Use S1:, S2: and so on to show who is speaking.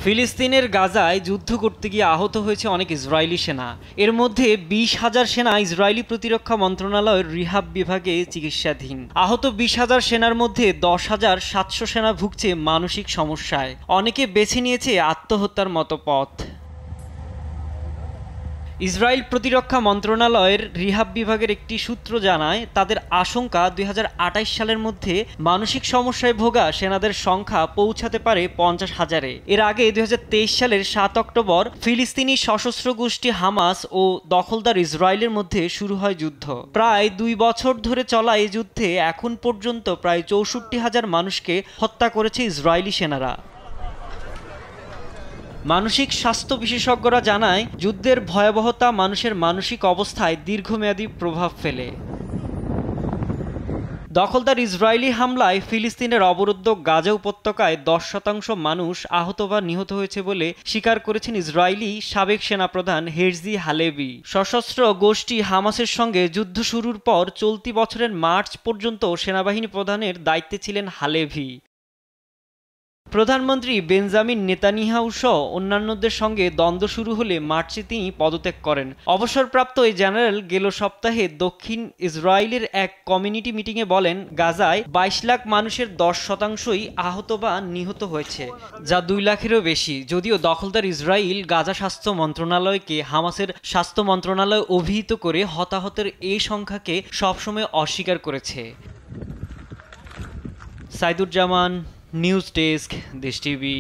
S1: ফিলিস্তিনের গাজায় যুদ্ধ করতে গিয়ে আহত হয়েছে অনেক ইসরায়েলি সেনা। এর মধ্যে 20,000 সেনা ইসরায়েলি প্রতিরক্ষা মন্ত্রণালয়ের রিহাব বিভাগে চিকিৎসাধীন। আহত 20,000 সেনার মধ্যে 10,700 সেনা ভুগছে মানসিক সমস্যায়। অনেকে বেছে নিয়েছে আত্মহত্যার মতো পথ। ইসরায়েল প্রতিরক্ষা মন্ত্রণালয়ের রিহাব বিভাগের একটি সূত্র জানায়, তাদের আশঙ্কা 2028 সালের মধ্যে মানসিক সমস্যায় ভোগা সেনাদের সংখ্যা পৌঁছাতে পারে 50,000-এ। এর আগে 2023 সালের 7 অক্টোবর ফিলিস্তিনি সশস্ত্র গোষ্ঠী হামাস ও দখলদার ইসরায়েলের মধ্যে শুরু হয় যুদ্ধ। প্রায় 2 বছর ধরে চলা এই যুদ্ধে এখন পর্যন্ত প্রায় 64,000 মানুষকে হত্যা করেছে ইসরায়েলি সেনারা। মানসিক স্বাস্থ্য বিশেষজ্ঞরা জানায়, যুদ্ধের ভয়াবহতা মানুষের মানসিক অবস্থায় দীর্ঘমেয়াদী প্রভাব ফেলে। দখলদার ইসরায়েলি হামলায় ফিলিস্তিনের অবরুদ্ধ গাজা উপত্যকায় 10% মানুষ আহত বা নিহত হয়েছে বলে স্বীকার করেছেন ইসরায়েলি সাবেক সেনাপ্রধান হেরজি হালেভি। সশস্ত্র গোষ্ঠী হামাসের সঙ্গে যুদ্ধ শুরুর পর চলতি বছরের মার্চ পর্যন্ত সেনাবাহিনী প্রধানের দায়িত্বে ছিলেন হালেভি। প্রধানমন্ত্রী বেঞ্জামিন নেতানিয়াহু সহ অন্যান্যদের সঙ্গে দ্বন্দ্ব শুরু হলে মার্চে তিনি পদত্যাগ করেন। অবসরপ্রাপ্ত এই জেনারেল গেল সপ্তাহে দক্ষিণ ইসরায়েলের এক কমিউনিটি মিটিংয়ে বলেন, গাজায় 22 লাখ মানুষের 10%ই আহত বা নিহত হয়েছে, যা 2 লাখেরও বেশি। যদিও দখলদার ইসরায়েল গাজা স্বাস্থ্য মন্ত্রণালয়কে হামাসের স্বাস্থ্য মন্ত্রণালয় অভিহিত করে হতাহতের এই সংখ্যাকে সবসময় অস্বীকার করেছে। সাইদুজ্জামান, নিউজ ডেস্ক, দেশ টিভি।